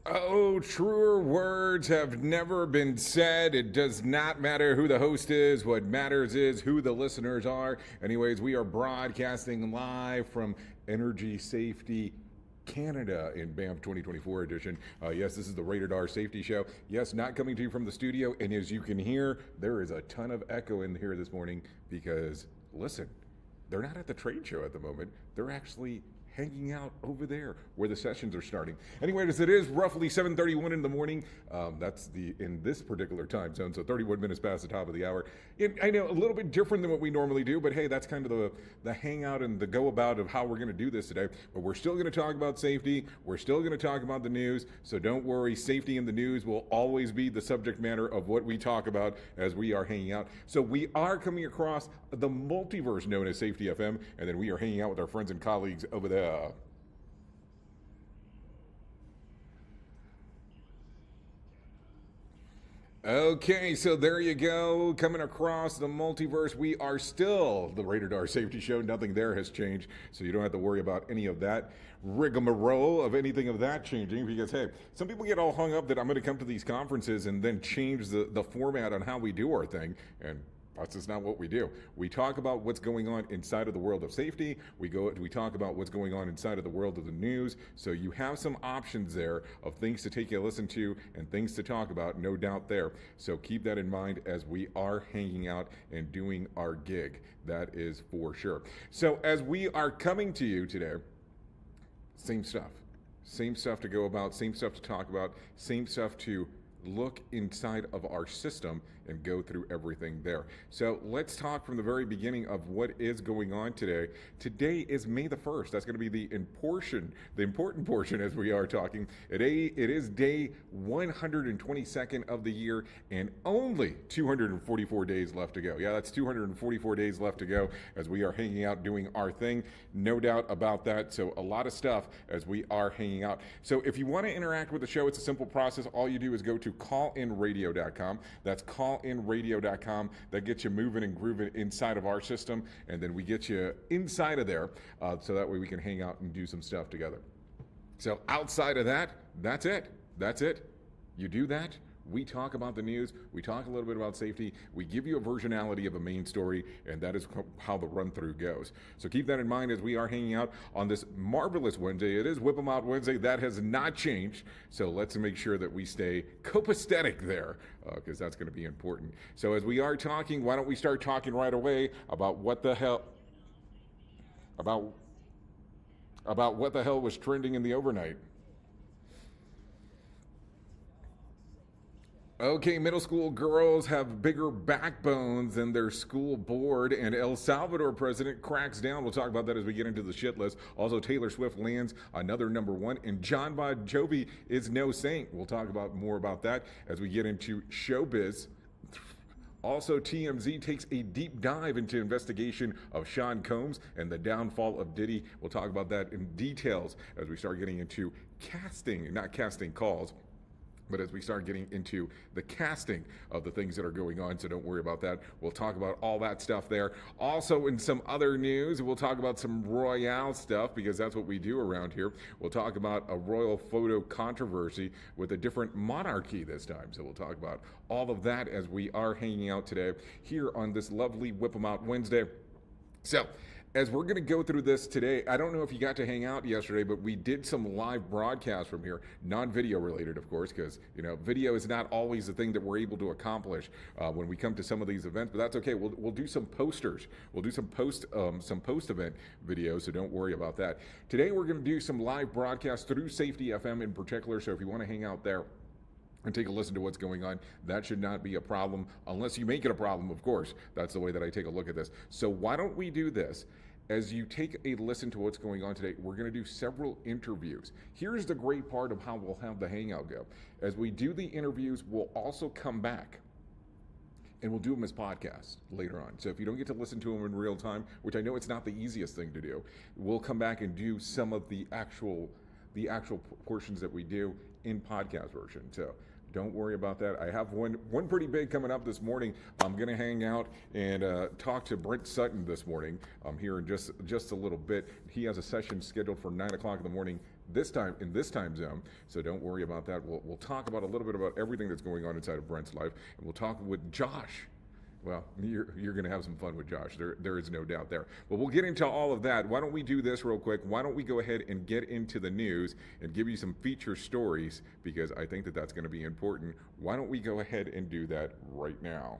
Oh, truer words have never been said. It does not matter who the host is. What matters is who the listeners are. Anyways, we are broadcasting live from Energy Safety Canada in Banff 2024 edition. Yes, this is the Rated R Safety Show. Yes, not coming to you from the studio. And as you can hear, there is a ton of echo in here this morning because, listen, they're not at the trade show at the moment. They're actually hanging out over there where the sessions are starting. Anyways, it is roughly 7:31 in the morning. That's in this particular time zone, so 31 minutes past the top of the hour. I know a little bit different than what we normally do, but hey, that's kind of the hangout and the go about of how we're going to do this today. But we're still going to talk about safety. We're still going to talk about the news. So don't worry, safety in the news will always be the subject matter of what we talk about as we are hanging out. So we are coming across the multiverse known as Safety FM, and then we are hanging out with our friends and colleagues over there. Okay, so there you go. Coming across the multiverse, we are still the Rated R Safety Show. Nothing there has changed, so you don't have to worry about any of that rigmarole of anything of that changing. Because hey, some people get all hung up that I'm going to come to these conferences and then change the format on how we do our thing, and that's just not what we do. We talk about what's going on inside of the world of safety. We talk about what's going on inside of the world of the news. So you have some options there of things to take a listen to and things to talk about, no doubt there. So keep that in mind as we are hanging out and doing our gig. That is for sure. So as we are coming to you today, same stuff. Same stuff to go about, same stuff to talk about, same stuff to look inside of our system and go through everything there. So let's talk from the very beginning of what is going on today. Today is May the 1st. That's going to be the important portion as we are talking. Today, it is day 122nd of the year and only 244 days left to go. Yeah, that's 244 days left to go as we are hanging out doing our thing. No doubt about that. So a lot of stuff as we are hanging out. So if you want to interact with the show, it's a simple process. All you do is go to callinradio.com. That's callinradio.com. That gets you moving and grooving inside of our system, and then we get you inside of there so that way we can hang out and do some stuff together. So outside of that, that's it. That's it. You do that. We talk about the news, we talk a little bit about safety, we give you a versionality of a main story, and that is how the run-through goes. So keep that in mind as we are hanging out on this marvelous Wednesday. It is Whip 'em Out Wednesday. That has not changed, so let's make sure that we stay copacetic there, because that's going to be important. So as we are talking, why don't we start talking right away about what the hell was trending in the overnight. Okay, middle school girls have bigger backbones than their school board, and El Salvador president cracks down. We'll talk about that as we get into the shit list. Also, Taylor Swift lands another #1, and John Bon Jovi is no saint. We'll talk about more about that as we get into showbiz. Also, TMZ takes a deep dive into investigation of Sean Combs and the downfall of Diddy. We'll talk about that in details as we start getting into not casting calls, but as we start getting into the casting of the things that are going on, so don't worry about that. We'll talk about all that stuff there. Also, in some other news, we'll talk about some royale stuff, because that's what we do around here. We'll talk about a royal photo controversy with a different monarchy this time. So we'll talk about all of that as we are hanging out today here on this lovely Whip 'em Out Wednesday. So, as we're going to go through this today, I don't know if you got to hang out yesterday, but we did some live broadcasts from here, non-video related, of course, because video is not always the thing that we're able to accomplish when we come to some of these events. But that's okay. We'll do some posters. We'll do some post-event videos, so don't worry about that. Today we're going to do some live broadcasts through Safety FM in particular. So if you want to hang out there and take a listen to what's going on, that should not be a problem, unless you make it a problem, of course. That's the way that I take a look at this. So why don't we do this? As you take a listen to what's going on today, we're going to do several interviews. Here's the great part of how we'll have the hangout go. As we do the interviews, we'll also come back and we'll do them as podcasts later on. So if you don't get to listen to them in real time, which I know it's not the easiest thing to do, we'll come back and do some of the actual portions that we do in podcast version. So don't worry about that. I have one pretty big coming up this morning. I'm going to hang out and talk to Brent Sutton this morning here in just a little bit. He has a session scheduled for 9 o'clock in the morning this time in this time zone, so don't worry about that. We'll talk about a little bit about everything that's going on inside of Brent's life, and we'll talk with Josh. Well, you're going to have some fun with Josh. There is no doubt there. But we'll get into all of that. Why don't we do this real quick? Why don't we go ahead and get into the news and give you some feature stories, because I think that that's going to be important. Why don't we go ahead and do that right now?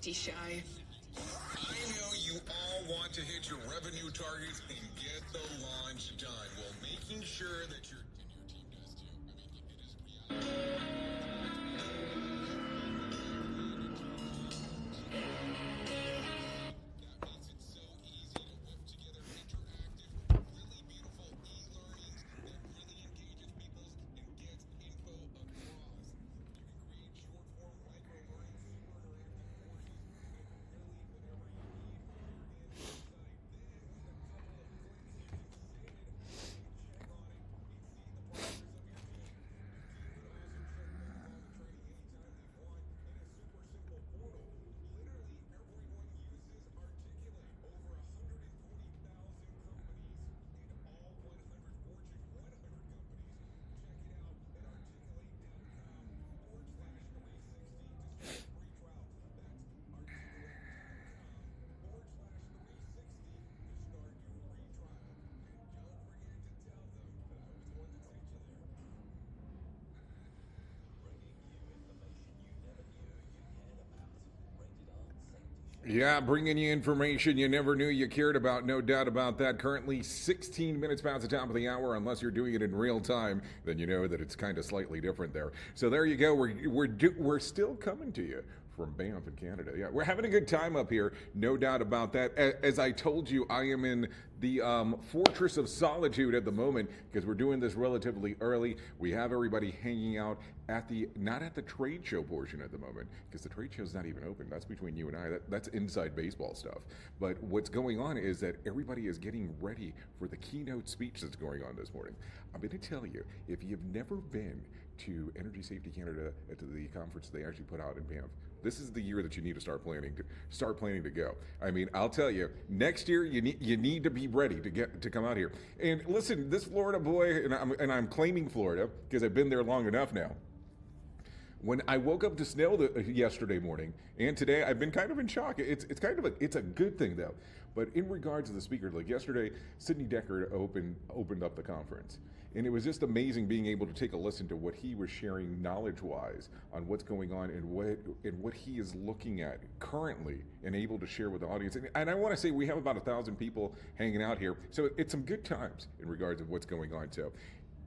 safety shy. I know you all want to hit your revenue targets and get the launch done while making sure that your team does too. I mean, it is reality. That makes it so easy to whip together interactive, really beautiful e-learnings that really engages people and gets info across. You can create short-form micro-learning, super interactive courses, and really whatever you need on your end website. Then, with a couple of clicks, you can save it, you can check on it, and see the progress of your team. Your team can also check back on the training anytime they want in a super simple portal. Literally, everyone uses Articulate. Over 120,000 companies and all 100 Fortune 100 companies. Check it out at articulate.com/360 to start a free trial. That's articulate.com/360 to start your free trial. And don't forget to tell them that I was the one that sent you there. Yeah, bringing you information you never knew you cared about, no doubt about that. Currently 16 minutes past the top of the hour. Unless you're doing it in real time, then you know that it's kind of slightly different there. So there you go. We're still coming to you from Banff in Canada. Yeah, we're having a good time up here, no doubt about that. As I told you, I am in the Fortress of Solitude at the moment because we're doing this relatively early. We have everybody hanging out at not at the trade show portion at the moment because the trade show's not even open. That's between you and I. That's inside baseball stuff. But what's going on is that everybody is getting ready for the keynote speech that's going on this morning. I'm going to tell you, if you've never been to Energy Safety Canada at the conference they actually put out in Banff, this is the year that you need to start planning to go. I mean, I'll tell you, next year you need to be ready to come out here. And listen, this Florida boy, and I'm claiming Florida because I've been there long enough now. When I woke up to snow yesterday morning and today, I've been kind of in shock. It's a good thing though. But in regards to the speakers, like yesterday, Sidney Deckard opened up the conference, and it was just amazing being able to take a listen to what he was sharing knowledge-wise on what's going on and what he is looking at currently and able to share with the audience. And I want to say we have about 1,000 people hanging out here, so it's some good times in regards of what's going on. So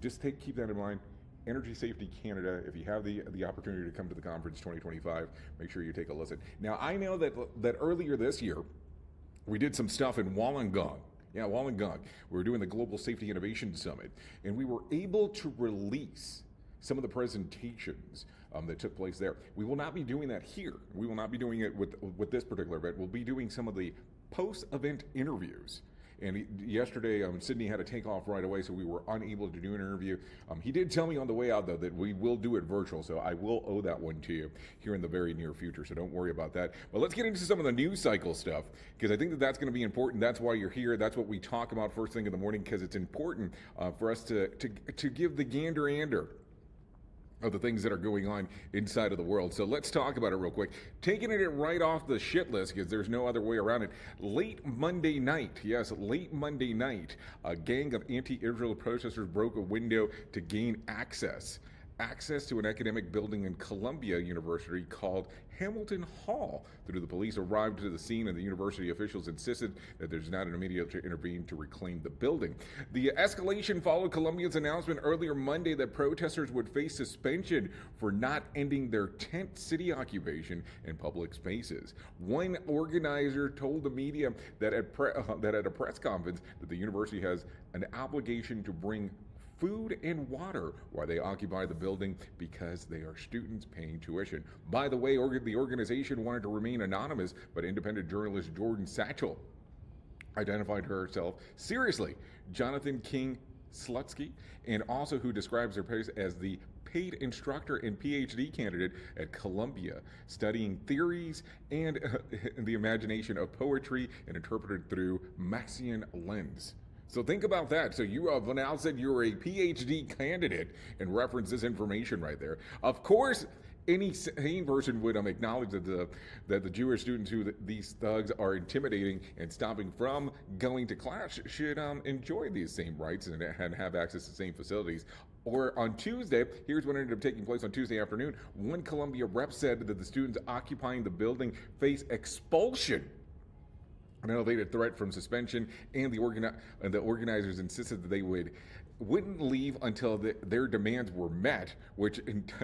just keep that in mind. Energy Safety Canada, if you have the opportunity to come to the conference 2025, make sure you take a listen. Now, I know that earlier this year, we did some stuff in Wollongong. Yeah, Wollongong. We were doing the Global Safety Innovation Summit, and we were able to release some of the presentations that took place there. We will not be doing that here. We will not be doing it with this particular event. We'll be doing some of the post-event interviews. And yesterday, Sydney had to take off right away, so we were unable to do an interview. He did tell me on the way out, though, that we will do it virtual, so I will owe that one to you here in the very near future, so don't worry about that. But let's get into some of the news cycle stuff, because I think that's going to be important. That's why you're here. That's what we talk about first thing in the morning, because it's important for us to give the gander-ander of the things that are going on inside of the world. So let's talk about it real quick. Taking it right off the shit list, because there's no other way around it. Late Monday night, a gang of anti-Israel protesters broke a window to gain access to an academic building in Columbia University called Hamilton Hall. The police arrived to the scene, and the university officials insisted that there's not an immediate to intervene to reclaim the building. The escalation followed Columbia's announcement earlier Monday that protesters would face suspension for not ending their tent city occupation in public spaces. One organizer told the media that at a press conference that the university has an obligation to bring food and water while they occupy the building because they are students paying tuition. By the way, the organization wanted to remain anonymous, but independent journalist Jordan Satchel identified herself seriously, Jonathan King Slutsky, and also who describes her place as the paid instructor and PhD candidate at Columbia, studying theories and the imagination of poetry and interpreted through Maxian lens. So think about that. So you have now said you're a PhD candidate and reference this information right there. Of course, Any sane person would acknowledge that the Jewish students who these thugs are intimidating and stopping from going to class should enjoy these same rights and have access to the same facilities. Or on Tuesday, here's what ended up taking place on Tuesday afternoon. One Columbia rep said that the students occupying the building face expulsion, an elevated threat from suspension, and the organizers insisted that they wouldn't leave until their demands were met, which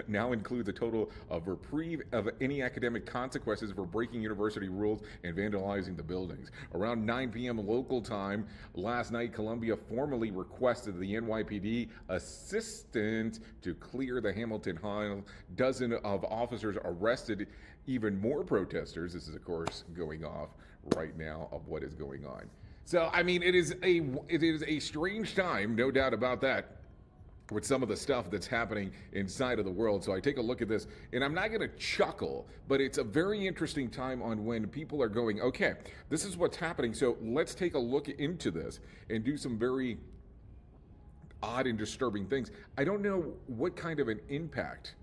now includes a total of reprieve of any academic consequences for breaking university rules and vandalizing the buildings. Around 9 p.m. local time last night, Columbia formally requested the NYPD assistance to clear the Hamilton Hall. Dozen of officers arrested even more protesters. This is, of course, going off right now of what is going on. So, I mean, it is a strange time, no doubt about that, with some of the stuff that's happening inside of the world. So I take a look at this, and I'm not going to chuckle, but it's a very interesting time on when people are going, okay, this is what's happening, so let's take a look into this and do some very odd and disturbing things. I don't know what kind of an impact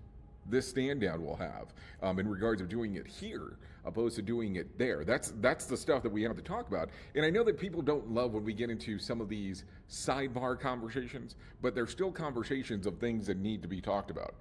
this stand down will have in regards of doing it here opposed to doing it there. That's the stuff that we have to talk about. And I know that people don't love when we get into some of these sidebar conversations, but they're still conversations of things that need to be talked about.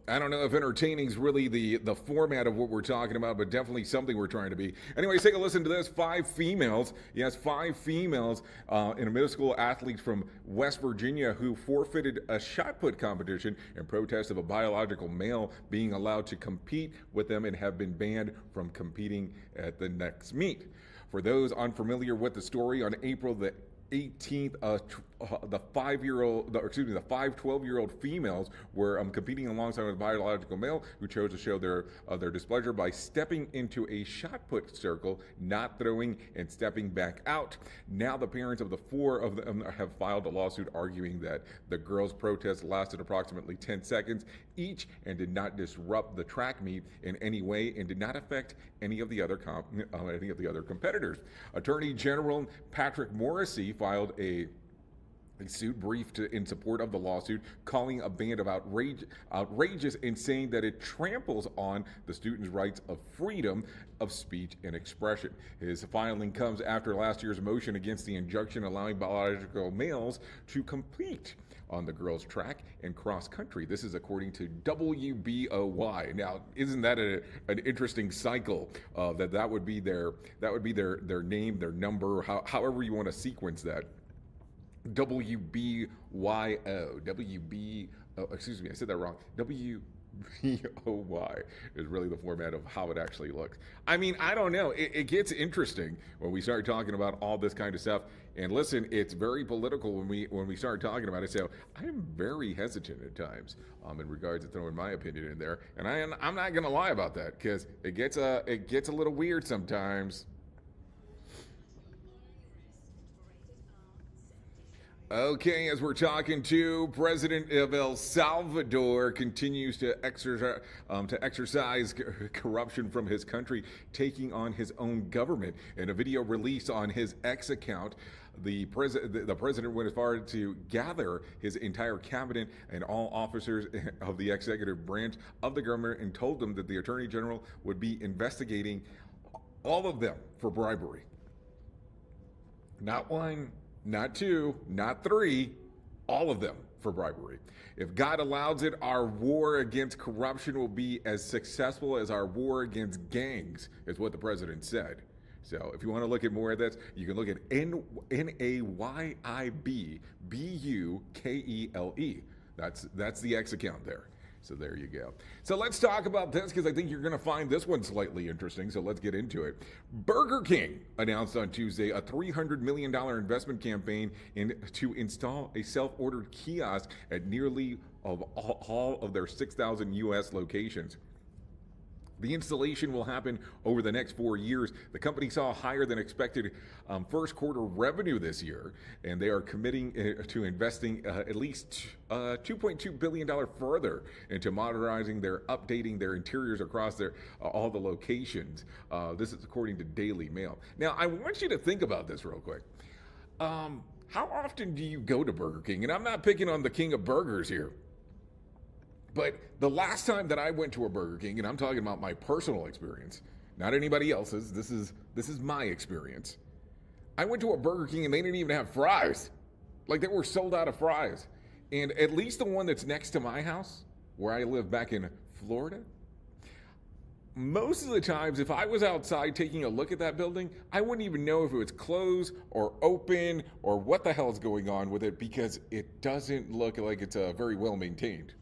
I don't know if entertaining is really the format of what we're talking about, but definitely something we're trying to be. Anyways, take a listen to this. 5 females, yes, 5 females in a middle school athletes from West Virginia who forfeited a shot put competition in protest of a biological male being allowed to compete with them and have been banned from competing at the next meet. For those unfamiliar with the story, on April the 18th, the 12-year-old females were competing alongside a biological male who chose to show their displeasure by stepping into a shot put circle, not throwing and stepping back out. Now the parents of the 4 of them have filed a lawsuit arguing that the girls' protest lasted approximately 10 seconds each and did not disrupt the track meet in any way and did not affect any of the other competitors. Attorney General Patrick Morrissey filed a suit briefed in support of the lawsuit, calling a ban of outrageous and saying that it tramples on the students' rights of freedom of speech and expression. His filing comes after last year's motion against the injunction allowing biological males to compete on the girls' track and cross country. This is according to WBOY. Now, isn't that an interesting cycle? That would be their name, their number, however you want to sequence that. WBYO. Excuse me, I said that wrong. WBOY is really the format of how it actually looks. I mean, I don't know. It gets interesting when we start talking about all this kind of stuff. And listen, it's very political when we start talking about it. So I'm very hesitant at times in regards to throwing my opinion in there. And I'm not going to lie about that because it gets a little weird sometimes. Okay, as we're talking to, President of El Salvador continues to exercise corruption from his country, taking on his own government. In a video released on his X account, the president went as far as to gather his entire cabinet and all officers of the executive branch of the government and told them that the Attorney General would be investigating all of them for bribery. Not one, not 2, not 3, all of them for bribery. If God allows it, our war against corruption will be as successful as our war against gangs, is what the president said. So if you want to look at more of this, you can look at NAYIBBUKELE. That's the X account there. So there you go. So let's talk about this because I think you're going to find this one slightly interesting. So let's get into it. Burger King announced on Tuesday a $300 million investment campaign to install a self-ordered kiosk at nearly all of their 6,000 U.S. locations. The installation will happen over the next 4 years. The company saw higher than expected first quarter revenue this year, and they are committing to investing at least $2.2 billion further into modernizing updating their interiors across all the locations. This is according to Daily Mail. Now, I want you to think about this real quick. How often do you go to Burger King? And I'm not picking on the king of burgers here. But the last time that I went to a Burger King, and I'm talking about my personal experience, not anybody else's, this is my experience. I went to a Burger King and they didn't even have fries. Like, they were sold out of fries. And at least the one that's next to my house, where I live back in Florida, most of the times, if I was outside taking a look at that building, I wouldn't even know if it was closed or open or what the hell is going on with it, because it doesn't look like it's very well maintained.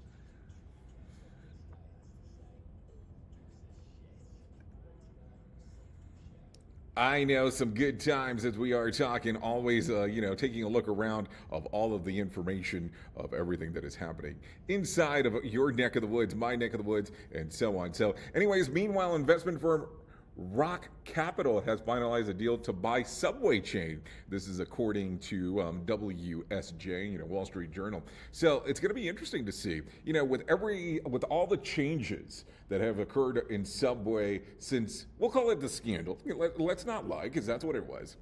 I know, some good times as we are talking, always, taking a look around of all of the information of everything that is happening inside of your neck of the woods, my neck of the woods, and so on. So anyways, meanwhile, investment firm Rock Capital has finalized a deal to buy Subway chain. This is according to WSJ, Wall Street Journal. So it's going to be interesting to see, with all the changes that have occurred in Subway since, we'll call it the scandal. Let's not lie, because that's what it was.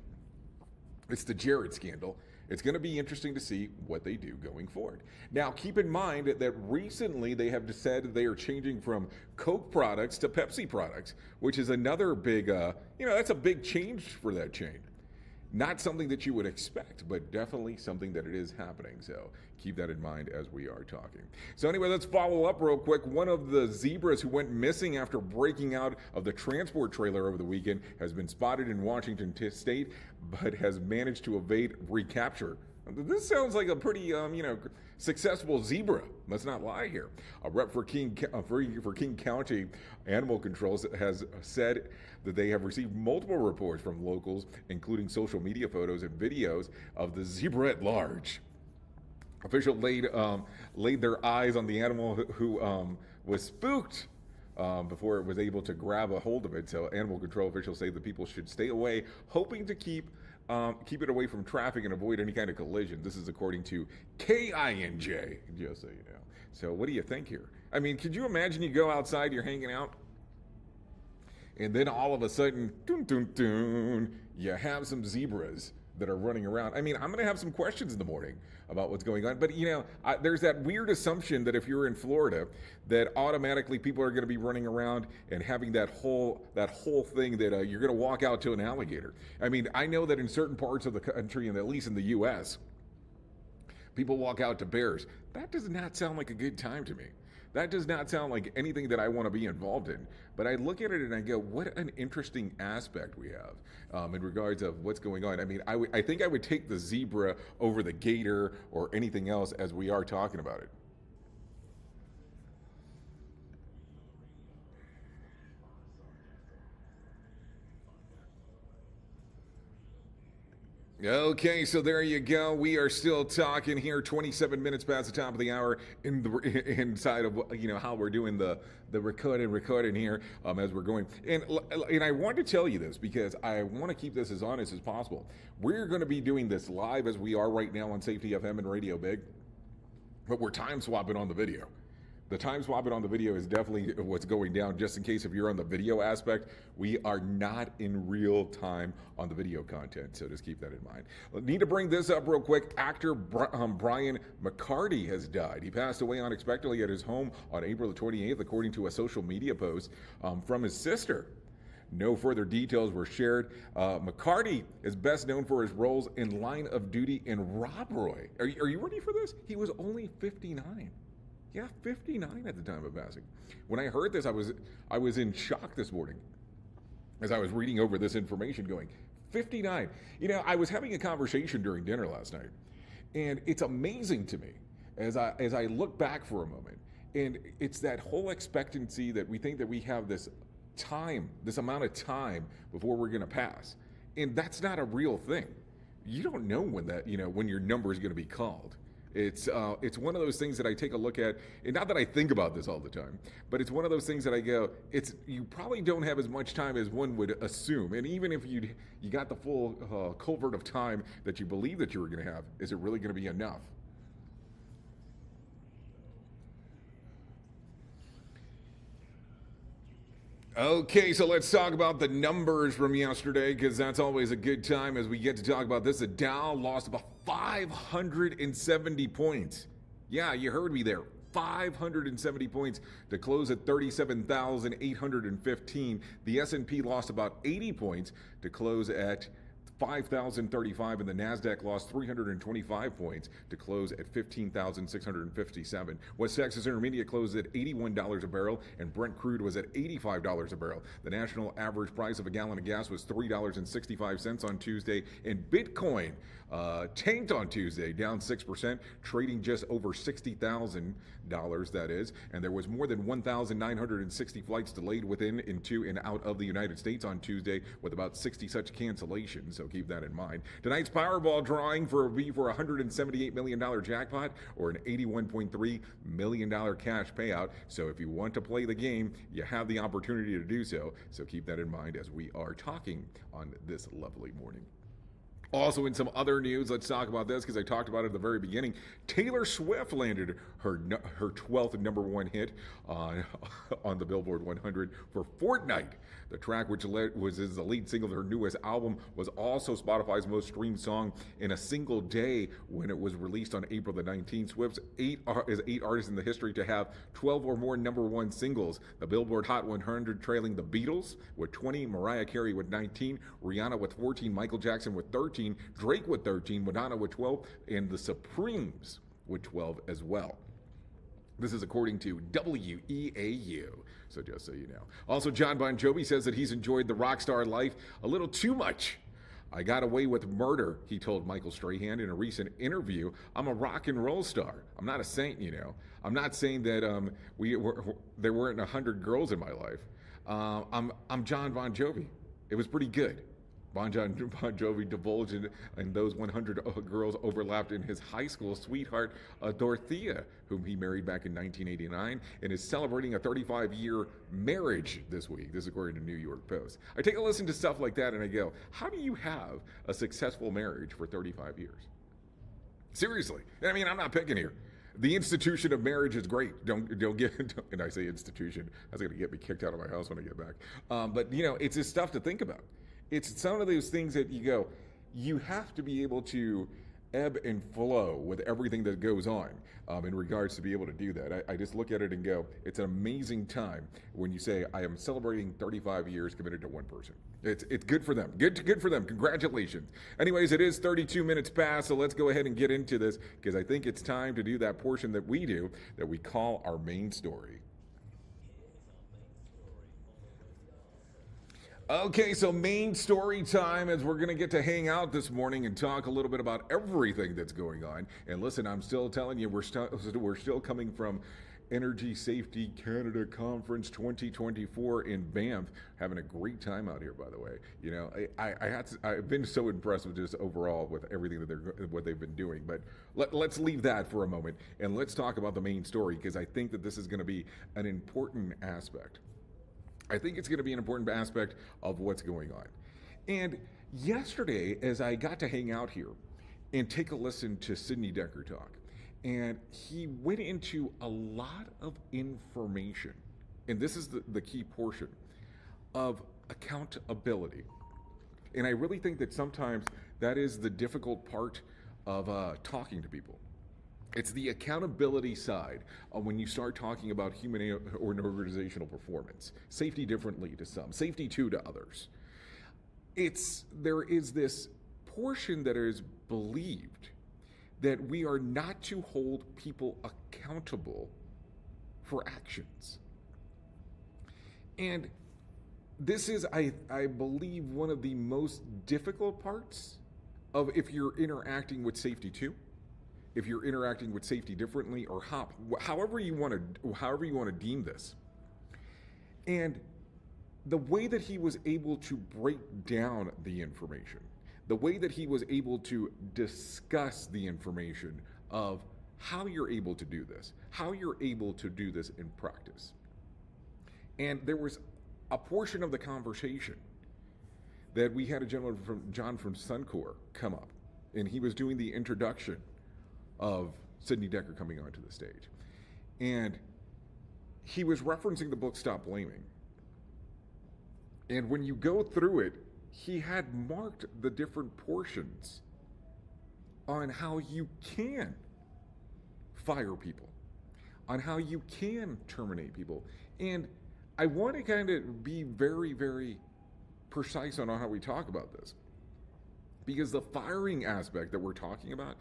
It's the Jared scandal. It's going to be interesting to see what they do going forward. Now, keep in mind that recently they have said they are changing from Coke products to Pepsi products, which is another big, that's a big change for that chain. Not something that you would expect, but definitely something that it is happening. So keep that in mind as we are talking. So anyway, let's follow up real quick. One of the zebras who went missing after breaking out of the transport trailer over the weekend has been spotted in Washington State, but has managed to evade recapture. This sounds like a pretty, successful zebra. Let's not lie here. A rep for King County Animal Control has said that they have received multiple reports from locals, including social media photos and videos of the zebra at large. Officials laid their eyes on the animal who was spooked before it was able to grab a hold of it. So animal control officials say that people should stay away, hoping to keep it away from traffic and avoid any kind of collision. This is according to KINJ, just so you know. So what do you think here? I mean, could you imagine you go outside, you're hanging out, and then all of a sudden, dun, dun, dun, you have some zebras that are running around. I mean, I'm going to have some questions in the morning about what's going on. But, there's that weird assumption that if you're in Florida, that automatically people are going to be running around and having that whole thing that you're going to walk out to an alligator. I mean, I know that in certain parts of the country, and at least in the U.S., people walk out to bears. That does not sound like a good time to me. That does not sound like anything that I want to be involved in. But I look at it and I go, what an interesting aspect we have in regards of what's going on. I mean, I think I would take the zebra over the gator or anything else as we are talking about it. Okay, so there you go. We are still talking here, 27 minutes past the top of the hour inside of how we're doing the recording here as we're going. And I want to tell you this because I want to keep this as honest as possible. We're going to be doing this live as we are right now on Safety FM and Radio Big, but we're time swapping on the video. The time swapping on the video is definitely what's going down. Just in case if you're on the video aspect, we are not in real time on the video content, so just keep that in mind. Need to bring this up real quick. Actor Brian McCarty has died. He passed away unexpectedly at his home on April the 28th, according to a social media post from his sister. No further details were shared. McCarty is best known for his roles in Line of Duty and Rob Roy. Are you ready for this? He was only 59. Yeah, 59 at the time of passing. When I heard this, I was in shock this morning as I was reading over this information going, 59. I was having a conversation during dinner last night, and it's amazing to me as I look back for a moment, and it's that whole expectancy that we think that we have this amount of time before we're going to pass, and that's not a real thing. You don't know when when your number is going to be called. It's one of those things that I take a look at, and not that I think about this all the time, but it's one of those things that I go, you probably don't have as much time as one would assume, and even if you got the full culvert of time that you believe that you were going to have, is it really going to be enough? Okay, so let's talk about the numbers from yesterday, because that's always a good time as we get to talk about this. The Dow lost about 570 points. Yeah, you heard me there. 570 points to close at 37,815. The S&P lost about 80 points to close at 5,035, and the NASDAQ lost 325 points to close at 15,657. West Texas Intermediate closed at $81 a barrel, and Brent crude was at $85 a barrel. The national average price of a gallon of gas was $3.65 on Tuesday, and Bitcoin tanked on Tuesday, down 6%, trading just over $60,000, that is, and there was more than 1,960 flights delayed within, into, and out of the United States on Tuesday, with about 60 such cancellations, so keep that in mind. Tonight's Powerball drawing for a $178 million jackpot or an $81.3 million cash payout, so if you want to play the game, you have the opportunity to do so, so keep that in mind as we are talking on this lovely morning. Also, in some other news, let's talk about this because I talked about it at the very beginning. Taylor Swift landed her 12th number one hit on the Billboard 100 for Fortnite. The track, which was the lead single of her newest album, was also Spotify's most streamed song in a single day when it was released on April the 19th. Swift is eight artists in the history to have 12 or more number one singles. The Billboard Hot 100 trailing the Beatles with 20, Mariah Carey with 19, Rihanna with 14, Michael Jackson with 13, Drake with 13, Madonna with 12, and the Supremes with 12 as well. This is according to WEAU, so just so you know. Also, John Bon Jovi says that he's enjoyed the rock star life a little too much. I got away with murder, he told Michael Strahan in a recent interview. I'm a rock and roll star. I'm not a saint, you know. I'm not saying that there weren't 100 girls in my life. I'm John Bon Jovi. It was pretty good. Bon Jovi divulged and those 100 girls overlapped in his high school sweetheart, Dorothea, whom he married back in 1989, and is celebrating a 35-year marriage this week. This is according to New York Post. I take a listen to stuff like that and I go, how do you have a successful marriage for 35 years? Seriously. I mean, I'm not picking here. The institution of marriage is great. Don't and I say institution, that's going to get me kicked out of my house when I get back. But, you know, it's just stuff to think about. It's some of those things that you go, you have to be able to ebb and flow with everything that goes on in regards to be able to do that. I just look at it and go, it's an amazing time when you say, I am celebrating 35 years committed to one person. It's good for them. Good for them. Congratulations. Anyways, it is 32 minutes past, so let's go ahead and get into this because I think it's time to do that portion that we do that we call our main story. Okay, so main story time as we're going to get to hang out this morning and talk a little bit about everything that's going on. And listen, I'm still telling you, we're still coming from Energy Safety Canada Conference 2024 in Banff. Having a great time out here, by the way. You know, I've been so impressed with just overall with everything that what they've been doing. But let's leave that for a moment and let's talk about the main story because I think that this is going to be an important aspect. I think it's going to be an important aspect of what's going on. And yesterday, as I got to hang out here and take a listen to Sidney Dekker talk, and he went into a lot of information, and this is the key portion of accountability. And I really think that sometimes that is the difficult part of talking to people. It's the accountability side when you start talking about human or organizational performance. Safety differently to some, safety two to others. There is this portion that is believed that we are not to hold people accountable for actions. And this is, I believe, one of the most difficult parts of if you're interacting with safety two. If you're interacting with safety differently, or however you want to deem this. And the way that he was able to break down the information, the way that he was able to discuss the information of how you're able to do this, how you're able to do this in practice. And there was a portion of the conversation that we had a gentleman from John from Suncor come up, and he was doing the introduction of Sidney Dekker coming onto the stage. And he was referencing the book Stop Blaming. And when you go through it, he had marked the different portions on how you can fire people, on how you can terminate people. And I want to kind of be very, very precise on how we talk about this, because the firing aspect that we're talking about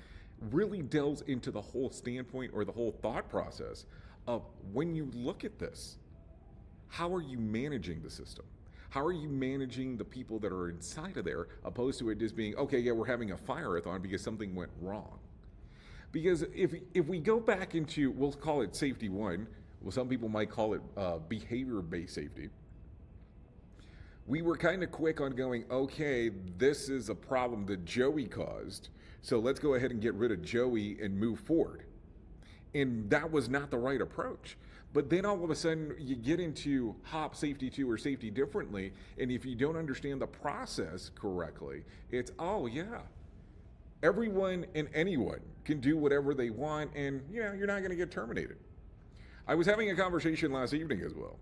really delves into the whole standpoint or the whole thought process of when you look at this, how are you managing the system? How are you managing the people that are inside of there, opposed to it just being, okay, yeah, we're having a fire-a-thon because something went wrong? Because if we go back into, we'll call it safety one, well, some people might call it behavior-based safety. We were kind of quick on going, okay, this is a problem that Joey caused, so let's go ahead and get rid of Joey and move forward. And that was not the right approach. But then all of a sudden you get into hop safety two or safety differently, and if you don't understand the process correctly, it's, oh yeah, everyone and anyone can do whatever they want, and yeah, you're not going to get terminated. I was having a conversation last evening as well,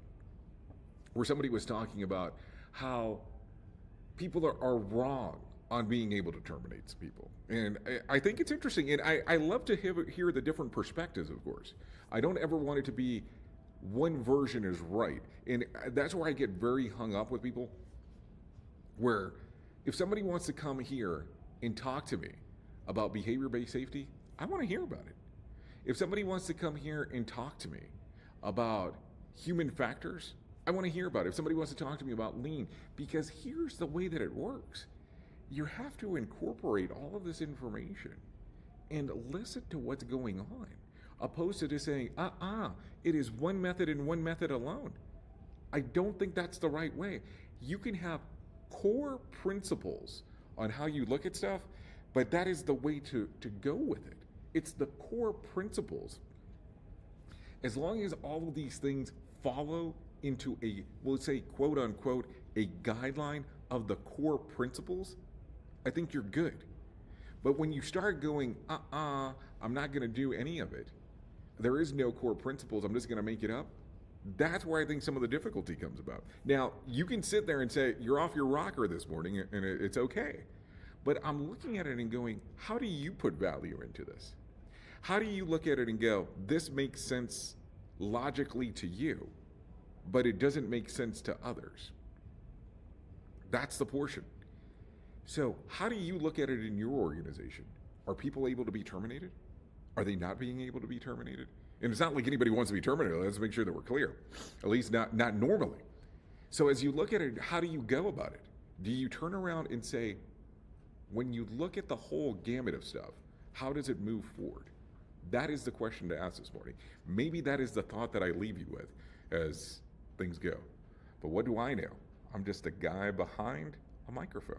where somebody was talking about how people are wrong on being able to terminate people. And I think it's interesting, and I love to hear the different perspectives, of course. I don't ever want it to be one version is right. And that's where I get very hung up with people, where if somebody wants to come here and talk to me about behavior-based safety, I want to hear about it. If somebody wants to come here and talk to me about human factors, I want to hear about it. If somebody wants to talk to me about lean, because here's the way that it works. You have to incorporate all of this information and listen to what's going on, opposed to just saying, it is one method and one method alone. I don't think that's the right way. You can have core principles on how you look at stuff, but that is the way to go with it. It's the core principles. As long as all of these things follow into a, we'll say, quote unquote, a guideline of the core principles, I think you're good. But when you start going, I'm not going to do any of it, there is no core principles, I'm just going to make it up, that's where I think some of the difficulty comes about. Now, you can sit there and say, you're off your rocker this morning, and it's okay. But I'm looking at it and going, how do you put value into this? How do you look at it and go, this makes sense logically to you, but it doesn't make sense to others? That's the portion. So how do you look at it in your organization? Are people able to be terminated? Are they not being able to be terminated? And it's not like anybody wants to be terminated. Let's make sure that we're clear. At least not normally. So as you look at it, how do you go about it? Do you turn around and say, when you look at the whole gamut of stuff, how does it move forward? That is the question to ask this morning. Maybe that is the thought that I leave you with as things go. But what do I know? I'm just a guy behind a microphone.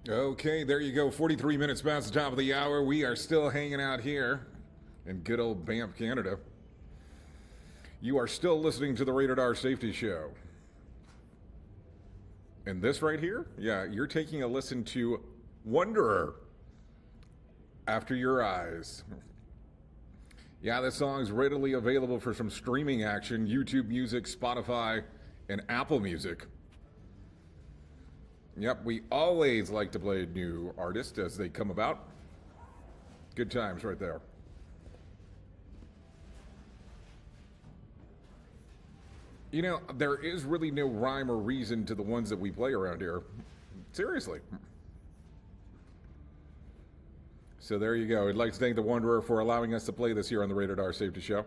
Okay, there you go. 43 minutes past the top of the hour. We are still hanging out here in good old Banff, Canada. You are still listening to the Rated R Safety Show. And this right here, yeah, you're taking a listen to Wanderer, After Your Eyes. Yeah, this song's readily available for some streaming action, YouTube Music, Spotify, and Apple Music. Yep, we always like to play new artists as they come about. Good times right there. You know, there is really no rhyme or reason to the ones that we play around here. Seriously. So there you go. I'd like to thank the Wanderer for allowing us to play this here on the Rated R Safety Show.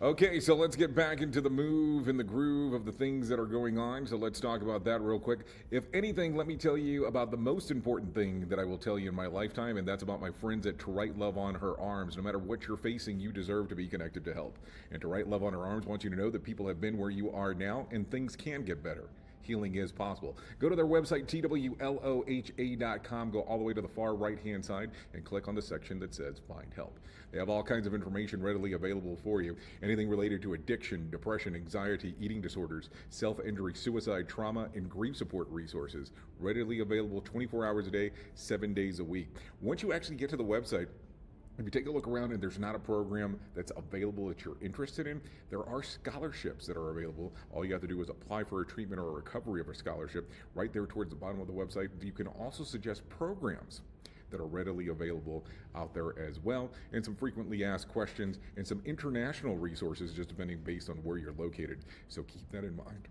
Okay, so let's get back into the move and the groove of the things that are going on. So let's talk about that real quick. If anything, let me tell you about the most important thing that I will tell you in my lifetime, and that's about my friends at To Write Love on Her Arms. No matter what you're facing, you deserve to be connected to help. And To Write Love on Her Arms wants you to know that people have been where you are now, and things can get better. Healing is possible. Go to their website, twloha.com, go all the way to the far right-hand side, and click on the section that says Find Help. They have all kinds of information readily available for you. Anything related to addiction, depression, anxiety, eating disorders, self-injury, suicide, trauma, and grief support resources. Readily available 24 hours a day, 7 days a week. Once you actually get to the website, if you take a look around and there's not a program that's available that you're interested in, there are scholarships that are available. All you have to do is apply for a treatment or a recovery of a scholarship right there towards the bottom of the website. You can also suggest programs that are readily available out there as well, and some frequently asked questions and some international resources just depending based on where you're located. So keep that in mind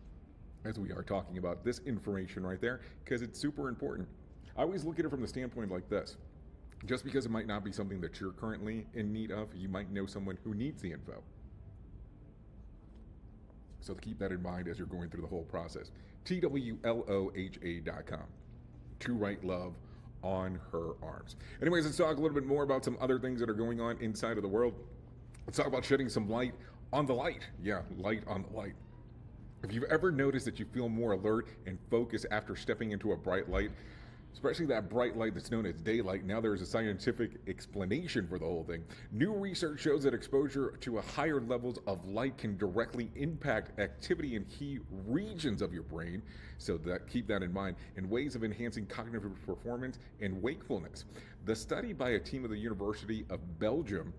as we are talking about this information right there, because it's super important. I always look at it from the standpoint like this. Just because it might not be something that you're currently in need of, you might know someone who needs the info. So keep that in mind as you're going through the whole process. twloha.com. To Write Love on Her Arms. Anyways, let's talk a little bit more about some other things that are going on inside of the world. Let's talk about shedding some light on the light. Yeah, light on the light. If you've ever noticed that you feel more alert and focused after stepping into a bright light, especially that bright light that's known as daylight, now there's a scientific explanation for the whole thing. New research shows that exposure to higher levels of light can directly impact activity in key regions of your brain, so that keep that in mind, in ways of enhancing cognitive performance and wakefulness. The study by a team of the University of Belgium,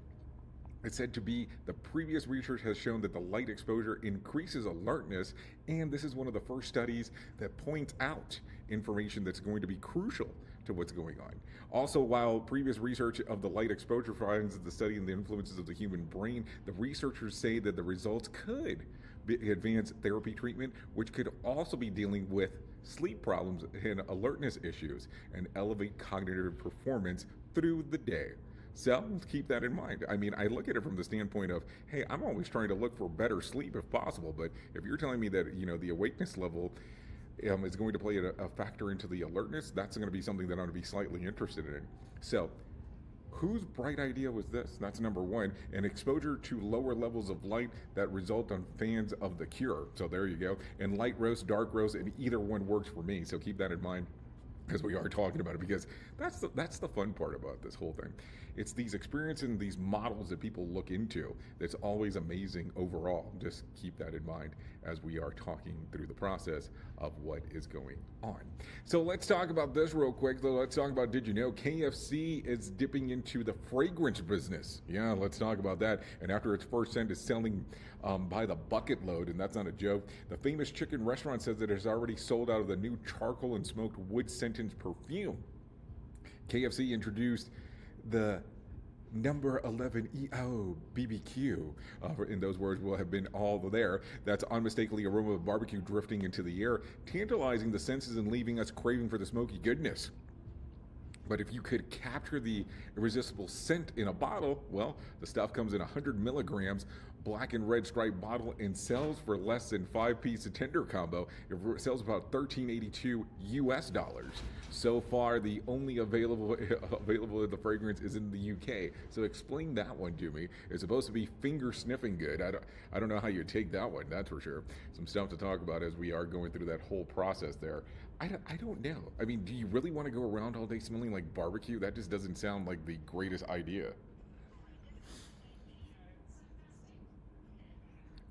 it's said to be the previous research has shown that the light exposure increases alertness, and this is one of the first studies that points out information that's going to be crucial to what's going on. Also, while previous research of the light exposure finds the study and the influences of the human brain, the researchers say that the results could be advance therapy treatment, which could also be dealing with sleep problems and alertness issues and elevate cognitive performance through the day. So keep that in mind. I mean, I look at it from the standpoint of, hey, I'm always trying to look for better sleep if possible. But if you're telling me that, you know, the awakeness level is going to play a factor into the alertness, that's going to be something that I'm going to be slightly interested in. So whose bright idea was this? That's number one. And exposure to lower levels of light that result on fans of the cure. So there you go. And light roast, dark roast, and either one works for me. So keep that in mind as we are talking about it, because that's the fun part about this whole thing. It's these experiences and these models that people look into that's always amazing overall. Just keep that in mind as we are talking through the process of what is going on. So let's talk about this real quick. So let's talk about, did you know KFC is dipping into the fragrance business? Yeah, let's talk about that. And after its first cent is selling by the bucket load, and that's not a joke, the famous chicken restaurant says that it has already sold out of the new charcoal and smoked wood scented perfume. KFC introduced the number 11 EO BBQ, and those words will have been all there. That's unmistakably aroma of barbecue drifting into the air, tantalizing the senses and leaving us craving for the smoky goodness. But if you could capture the irresistible scent in a bottle, well, the stuff comes in 100 milligrams black and red striped bottle and sells for less than 5-piece tender combo. It sells about $13.82 US. So far, the only available of the fragrance is in the UK. So explain that one to me. It's supposed to be finger sniffing good. I don't know how you take that one. That's for sure. Some stuff to talk about as we are going through that whole process there. I don't know. I mean, do you really want to go around all day smelling like barbecue? That just doesn't sound like the greatest idea.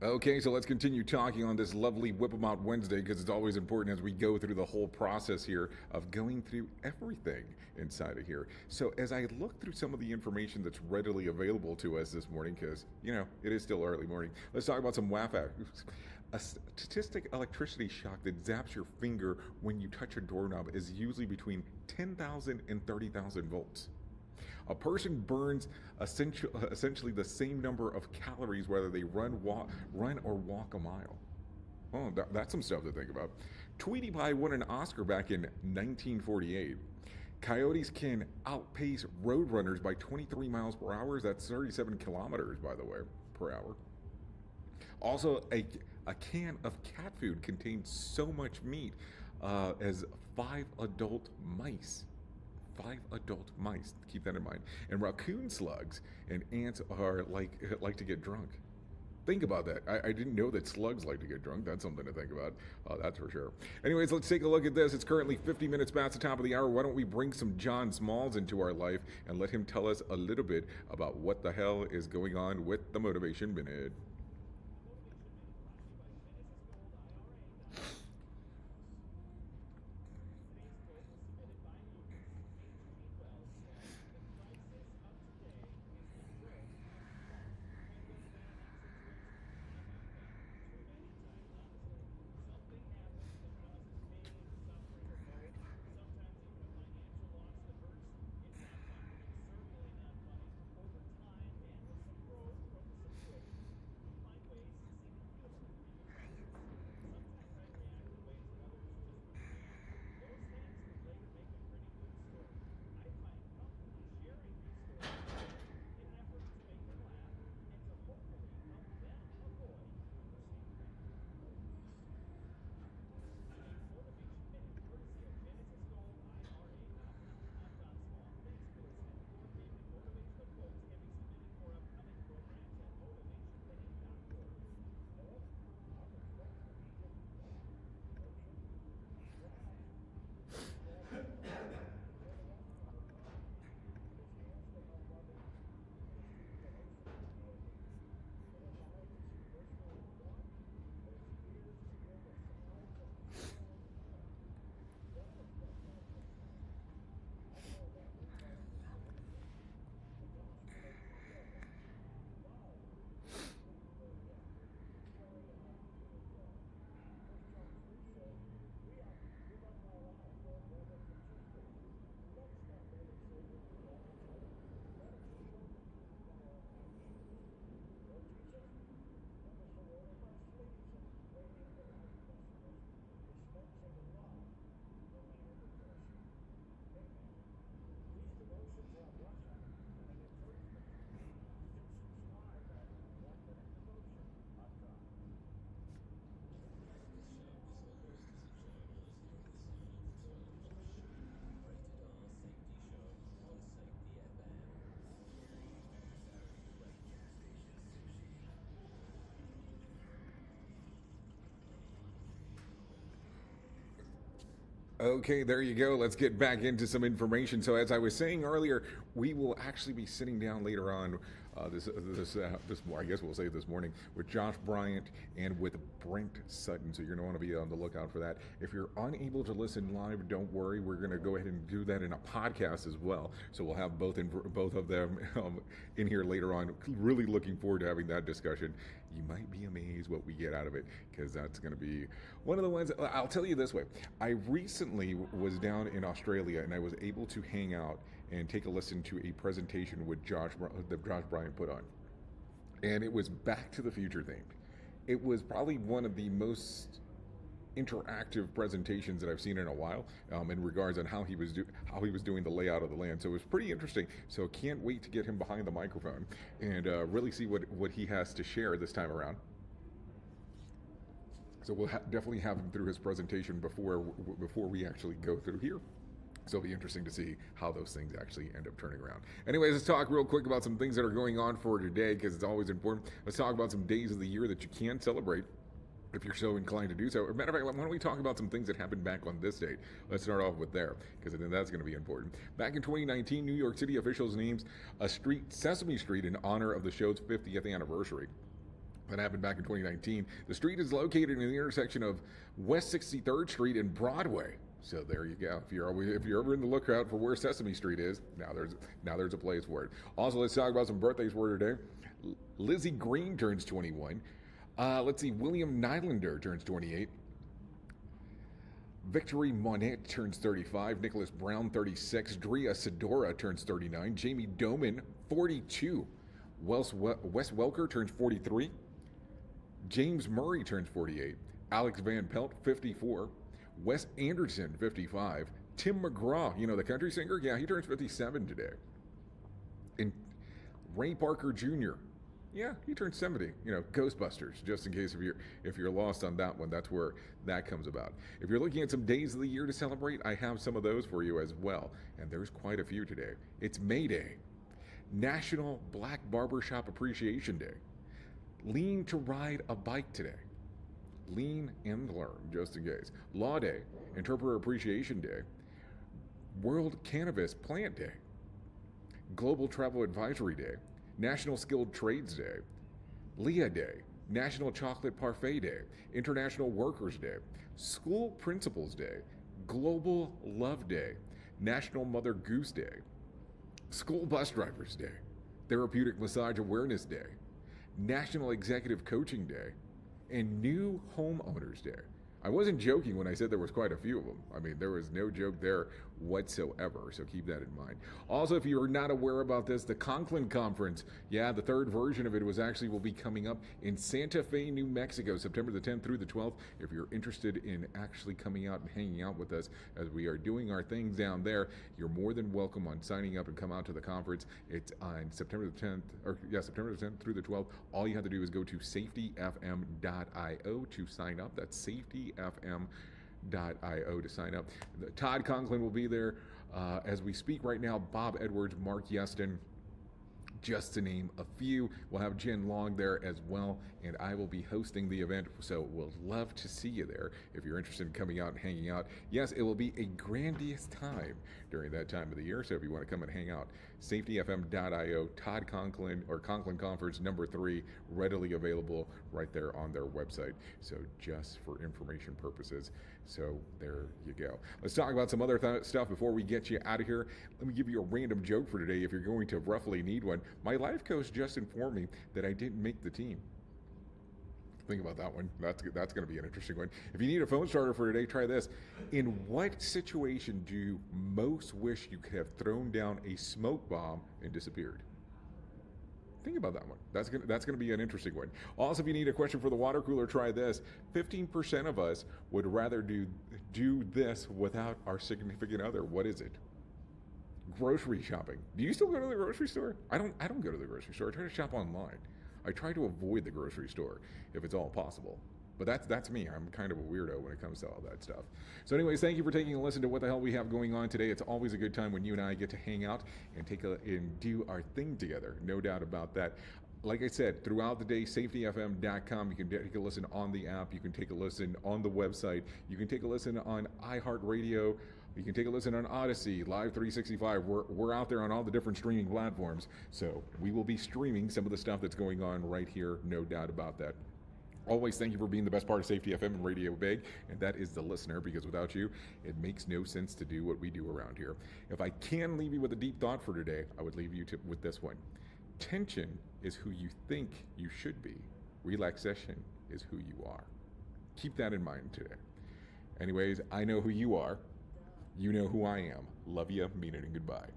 Okay, so let's continue talking on this lovely Whip 'em Out Wednesday because it's always important as we go through the whole process here of going through everything inside of here. So as I look through some of the information that's readily available to us this morning, because, you know, it is still early morning, let's talk about some WAFAC. A statistic electricity shock that zaps your finger when you touch a doorknob is usually between 10,000 and 30,000 volts. A person burns essentially the same number of calories whether they run or walk a mile. Oh, that's some stuff to think about. Tweety Pie won an Oscar back in 1948. Coyotes can outpace roadrunners by 23 miles per hour. That's 37 kilometers, by the way, per hour. Also, a can of cat food contains so much meat as 5 adult mice. 5 adult mice. Keep that in mind. And raccoon slugs and ants are like to get drunk. Think about that. I didn't know that slugs like to get drunk. That's something to think about. That's for sure. Anyways, let's take a look at this. It's currently 50 minutes past the top of the hour. Why don't we bring some John Smalls into our life and let him tell us a little bit about what the hell is going on with the Motivation Minute. Okay, there you go. Let's get back into some information. So, as I was saying earlier, we will actually be sitting down later on I guess we'll say this morning with Josh Bryant and with Brent Sutton. So you're going to want to be on the lookout for that. If you're unable to listen live, don't worry. We're going to go ahead and do that in a podcast as well. So we'll have both of them in here later on. Really looking forward to having that discussion. You might be amazed what we get out of it because that's going to be one of the ones. I'll tell you this way. I recently was down in Australia and I was able to hang out and take a listen to a presentation that Josh Bryant put on. And it was Back to the Future themed. It was probably one of the most interactive presentations that I've seen in a while in regards on how he was doing the layout of the land. So it was pretty interesting. So can't wait to get him behind the microphone and really see what he has to share this time around. So we'll definitely have him through his presentation before we actually go through here. So it'll be interesting to see how those things actually end up turning around. Anyways, let's talk real quick about some things that are going on for today, because it's always important. Let's talk about some days of the year that you can celebrate if you're so inclined to do so. As a matter of fact, why don't we talk about some things that happened back on this date? Let's start off with there, because I think that's going to be important. Back in 2019, New York City officials named a street Sesame Street in honor of the show's 50th anniversary. That happened back in 2019. The street is located in the intersection of West 63rd Street and Broadway. So there you go. If you're ever in the lookout for where Sesame Street is, now there's a place for it. Also, let's talk about some birthdays for today. Lizzie Green turns 21. Let's see, William Nylander turns 28. Victory Monette turns 35. Nicholas Brown 36. Drea Sedora turns 39. Jamie Doman 42. Wes Welker turns 43. James Murray turns 48. Alex Van Pelt 54. Wes Anderson, 55. Tim McGraw, you know, the country singer? Yeah, he turns 57 today. And Ray Parker Jr., yeah, he turns 70. You know, Ghostbusters, just in case if you're lost on that one, that's where that comes about. If you're looking at some days of the year to celebrate, I have some of those for you as well. And there's quite a few today. It's May Day, National Black Barbershop Appreciation Day, Lean to Ride a Bike today. Lean and Learn, just in case. Law Day, Interpreter Appreciation Day, World Cannabis Plant Day, Global Travel Advisory Day, National Skilled Trades Day, Leah Day, National Chocolate Parfait Day, International Workers Day, School Principals Day, Global Love Day, National Mother Goose Day, School Bus Drivers Day, Therapeutic Massage Awareness Day, National Executive Coaching Day, and New Homeowners Day. I wasn't joking when I said there was quite a few of them. I mean, there was no joke there whatsoever, so keep that in mind. Also, if you're not aware about this, the Conklin Conference, yeah, the third version of it will be coming up in Santa Fe, New Mexico, September the 10th through the 12th. If you're interested in actually coming out and hanging out with us as we are doing our things down there, you're more than welcome on signing up and come out to the conference. It's on September the 10th through the 12th. All you have to do is go to safetyfm.io to sign up. That's safetyfm.io to sign up. Todd Conklin will be there as we speak right now. Bob Edwards, Mark Yeston, just to name a few. We'll have Jen Long there as well, and I will be hosting the event, so we'll love to see you there if you're interested in coming out and hanging out. Yes, it will be a grandiose time during that time of the year, so if you want to come and hang out, safetyfm.io, Todd Conklin, or Conklin Conference number 3, readily available right there on their website, so just for information purposes. So there you go. Let's talk about some other stuff before we get you out of here. Let me give you a random joke for today if you're going to roughly need one. My life coach just informed me that I didn't make the team. Think about that one. That's going to be an interesting one. If you need a phone starter for today, try this. In what situation do you most wish you could have thrown down a smoke bomb and disappeared? Think about that one. That's gonna be an interesting one. Also, if you need a question for the water cooler, try this. 15% of us would rather do this without our significant other. What is it? Grocery shopping. Do you still go to the grocery store? I don't go to the grocery store. I try to shop online. I try to avoid the grocery store if it's all possible. But that's me. I'm kind of a weirdo when it comes to all that stuff. So anyways, thank you for taking a listen to what the hell we have going on today. It's always a good time when you and I get to hang out and and do our thing together. No doubt about that. Like I said, throughout the day, safetyfm.com. You can take a listen on the app. You can take a listen on the website. You can take a listen on iHeartRadio. You can take a listen on Odyssey, Live 365. We're out there on all the different streaming platforms. So we will be streaming some of the stuff that's going on right here. No doubt about that. Always thank you for being the best part of Safety FM and Radio Big, and that is the listener, because without you, it makes no sense to do what we do around here. If I can leave you with a deep thought for today, I would leave you with this one. Tension is who you think you should be. Relaxation is who you are. Keep that in mind today. Anyways, I know who you are. You know who I am. Love you, mean it, and goodbye.